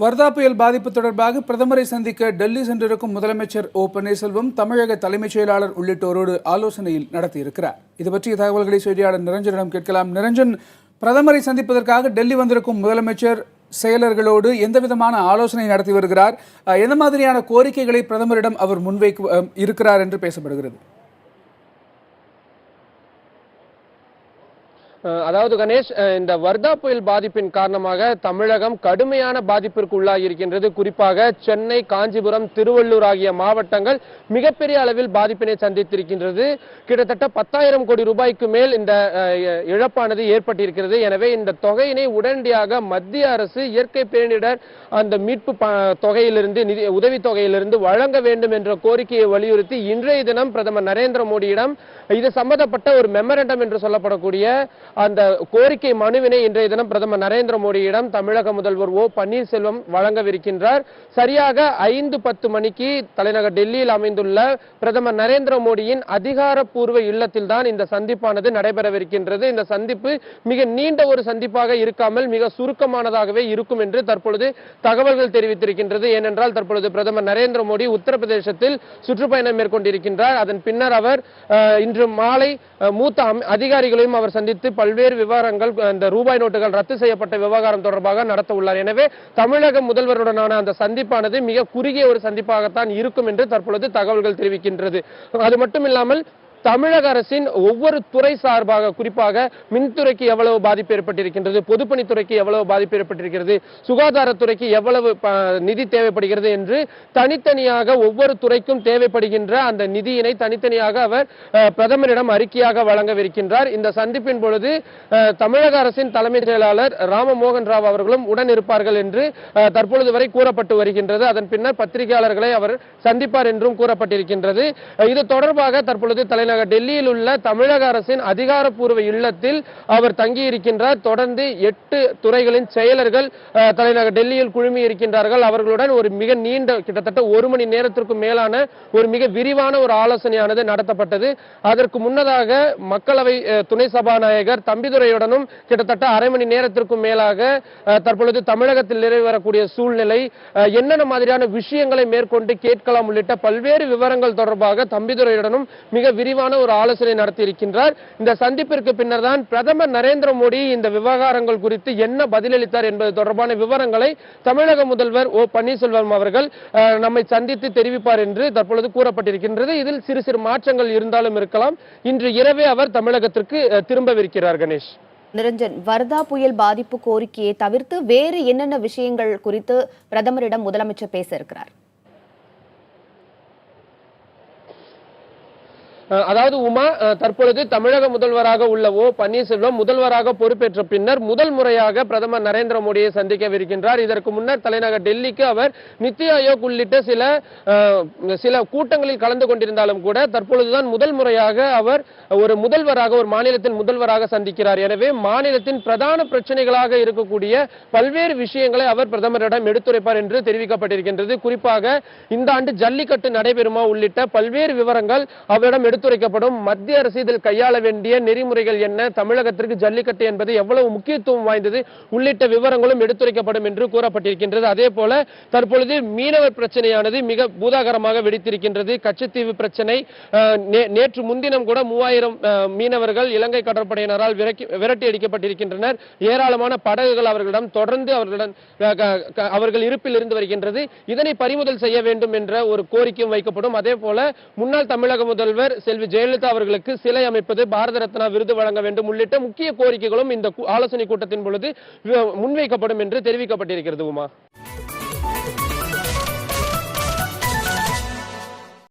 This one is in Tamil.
வர்தா புயல் பாதிப்பு தொடர்பாக பிரதமரை சந்திக்க டெல்லி சென்றிருக்கும் முதலமைச்சர் ஓ பன்னீர்செல்வம் தமிழக தலைமைச் செயலாளர் உள்ளிட்டோரோடு ஆலோசனையில் நடத்தியிருக்கிறார். இது பற்றிய தகவல்களை செய்தியாளர் நிரஞ்சனிடம் கேட்கலாம். நிரஞ்சன், பிரதமரை சந்திப்பதற்காக டெல்லி வந்திருக்கும் முதலமைச்சர் செயலர்களோடு எந்தவிதமான ஆலோசனை நடத்தி வருகிறார்? எந்த மாதிரியான கோரிக்கைகளை பிரதமரிடம் அவர் முன்வைக்க இருக்கிறார் என்று பேசப்படுகிறது? அதாவது கணேஷ், இந்த வர்தா புயல் பாதிப்பின் காரணமாக தமிழகம் கடுமையான பாதிப்பிற்கு உள்ளாகி இருக்கின்றது. குறிப்பாக சென்னை, காஞ்சிபுரம், திருவள்ளூர் ஆகிய மாவட்டங்கள் மிகப்பெரிய அளவில் பாதிப்பினை சந்தித்திருக்கின்றது. கிட்டத்தட்ட 10,000 கோடி ரூபாய்க்கு மேல் இந்த இழப்பானது ஏற்பட்டிருக்கிறது. எனவே இந்த தொகையினை உடனடியாக மத்திய அரசு இயற்கை பேரிடர் அந்த மீட்பு தொகையிலிருந்து, உதவி தொகையிலிருந்து வழங்க வேண்டும் என்ற கோரிக்கையை வலியுறுத்தி இன்றைய தினம் பிரதமர் நரேந்திர மோடியிடம் இது சம்பந்தப்பட்ட ஒரு மெமரண்டம் என்று சொல்லப்படக்கூடிய அந்த கோரிக்கை மனுவினை இன்றைய தினம் பிரதமர் நரேந்திர மோடியிடம் தமிழக முதல்வர் ஓ பன்னீர்செல்வம் வழங்கவிருக்கின்றார். சரியாக 5:10 மணிக்கு தலைநகர் டெல்லியில் அமைந்துள்ள பிரதமர் நரேந்திர மோடியின் அதிகாரப்பூர்வ இல்லத்தில் தான் இந்த சந்திப்பானது நடைபெறவிருக்கின்றது. இந்த சந்திப்பு மிக நீண்ட ஒரு சந்திப்பாக இருக்காமல் மிக சுருக்கமானதாகவே இருக்கும் என்று தற்பொழுது தகவல்கள் தெரிவித்திருக்கின்றது. ஏனென்றால் தற்பொழுது பிரதமர் நரேந்திர மோடி உத்தரப்பிரதேசத்தில் சுற்றுப்பயணம் மேற்கொண்டிருக்கின்றார். அதன் பின்னர் அவர் இன்று மாலை மூத்த அதிகாரிகளையும் அவர் சந்தித்து பல்வேறு விவகாரங்கள், இந்த ரூபாய் நோட்டுகள் ரத்து செய்யப்பட்ட விவகாரம் தொடர்பாக நடத்த உள்ளார். எனவே தமிழக முதல்வருடனான அந்த சந்திப்பானது மிக குறுகிய ஒரு சந்திப்பாகத்தான் இருக்கும் என்று தற்பொழுது தகவல்கள் தெரிவிக்கின்றது. அது மட்டுமில்லாமல் தமிழக அரசின் ஒவ்வொரு துறை சார்பாக, குறிப்பாக மின்துறைக்கு எவ்வளவு பாதிப்பு ஏற்பட்டிருக்கின்றது, பொதுப்பணித்துறைக்கு எவ்வளவு பாதிப்பு ஏற்பட்டிருக்கிறது, சுகாதாரத்துறைக்கு எவ்வளவு நிதி தேவைப்படுகிறது என்று தனித்தனியாக ஒவ்வொரு துறைக்கும் தேவைப்படுகின்ற அந்த நிதியினை தனித்தனியாக அவர் பிரதமரிடம் அறிக்கையாக வழங்கவிருக்கின்றார். இந்த சந்திப்பின் பொழுது தமிழக அரசின் தலைமைச் செயலாளர் ராமமோகன் ராவ் அவர்களும் உடன் இருப்பார்கள் என்று தற்பொழுது வரை கூறப்பட்டு வருகின்றது. அதன் பின்னர் பத்திரிகையாளர்களை அவர் சந்திப்பார் என்றும் கூறப்பட்டிருக்கின்றது. இது தொடர்பாக தற்பொழுது தலைநகர் டெல்லியில் உள்ள தமிழக அரசின் அதிகாரப்பூர்வ இல்லத்தில் அவர் தங்கியிருக்கின்றார். தொடர்ந்து 8 துறைகளின் செயலர்கள் தலைநகர் டெல்லியில் குழுமி இருக்கின்றார்கள். அவர்களுடன் ஒரு மிக நீண்ட, கிட்டத்தட்ட 1 மணி நேரத்திற்கும் மேலான ஒரு மிக விரிவான ஒரு ஆலோசனையானது நடத்தப்பட்டது. அதற்கு முன்னதாக மக்களவை துணை சபாநாயகர் தம்பிதுரையுடனும் கிட்டத்தட்ட அரை மணி நேரத்திற்கும் மேலாக தற்பொழுது தமிழகத்தில் நிறைவேறக்கூடிய சூழ்நிலை, என்னென்ன மாதிரியான விஷயங்களை மேற்கொண்டு கேட்கலாம் உள்ளிட்ட பல்வேறு விவரங்கள் தொடர்பாக தம்பிதுரையுடனும் மிக விரிவான ஒரு ஆலோசனை நடத்தி இருக்கின்றார். இந்த சந்திப்பிற்கு பின்னர் தான் பிரதமர் நரேந்திர மோடி இந்த விவகாரங்கள் குறித்து என்ன பதிலளித்தார் என்பது தொடர்பான விவரங்களை தமிழக முதல்வர் ஓ பன்னீர்செல்வம் அவர்கள் நம்மை சந்தித்து தெரிவிப்பார் என்று தற்பொழுது கூறப்பட்டிருக்கின்றது. இதில் சிறு சிறு மாற்றங்கள் இருந்தாலும் இருக்கலாம். இன்று இரவே அவர் தமிழகத்திற்கு திரும்பவிருக்கிறார். கணேஷ், நிரஞ்சன், வர்தா புயல் பாதிப்பு கோரிக்கையை தவிர்த்து வேறு என்னென்ன விஷயங்கள் குறித்து பிரதமரிடம் முதலமைச்சர் பேச இருக்கிறார்? அதாவது உமா, தற்பொழுது தமிழக முதல்வராக உள்ள ஓ பன்னீர்செல்வம் முதல்வராக பொறுப்பேற்ற பின்னர் முதல் முறையாக பிரதமர் நரேந்திர மோடியை சந்திக்கவிருக்கின்றார். இதற்கு முன்னர் தலைநகர் டெல்லிக்கு அவர் நித்தி ஆயோக் உள்ளிட்ட சில கூட்டங்களில் கலந்து கொண்டிருந்தாலும் கூட தற்பொழுதுதான் முதல் முறையாக அவர் ஒரு முதல்வராக, ஒரு மாநிலத்தின் முதல்வராக சந்திக்கிறார். எனவே மாநிலத்தின் பிரதான பிரச்சனைகளாக இருக்கக்கூடிய பல்வேறு விஷயங்களை அவர் பிரதமரிடம் எடுத்துரைப்பார் என்று தெரிவிக்கப்பட்டிருக்கின்றது. குறிப்பாக இந்த ஆண்டு ஜல்லிக்கட்டு நடைபெறுமா உள்ளிட்ட பல்வேறு விவரங்கள் அவரிடம் எடுத்துரைக்கப்படும். மத்திய அரசு இதில் கையாள வேண்டிய நெறிமுறைகள் என்ன, தமிழகத்திற்கு ஜல்லிக்கட்டு என்பது எவ்வளவு முக்கியத்துவம் வாய்ந்தது உள்ளிட்ட விவரங்களும் எடுத்துரைக்கப்படும் என்று கூறப்பட்டிருக்கின்றது. அதே போல தற்பொழுது மீனவர் பிரச்சனையானது மிக பூதாகரமாக வெடித்திருக்கின்றது. கச்சத்தீவு பிரச்சனை, நேற்று முன்தினம் கூட 3000 மீனவர்கள் இலங்கை கடற்படையினரால் விரட்டி அடிக்கப்பட்டிருக்கின்றனர். ஏராளமான படகுகள் அவர்களிடம் தொடர்ந்து அவர்கள் இருப்பில் இருந்து வருகின்றது. இதனை பறிமுதல் செய்ய வேண்டும் என்ற ஒரு கோரிக்கையும் வைக்கப்படும். அதே போல முன்னாள் தமிழக முதல்வர் செல்வி ஜெயலலிதா அவர்களுக்கு சிலை அமைப்பது, பாரத ரத்னா விருது வழங்க வேண்டும் உள்ளிட்ட முக்கிய கோரிக்கைகளும் இந்த ஆலோசனை கூட்டத்தின் பொழுது முன்வைக்கப்படும் என்று தெரிவிக்கப்பட்டிருக்கிறது. உமா.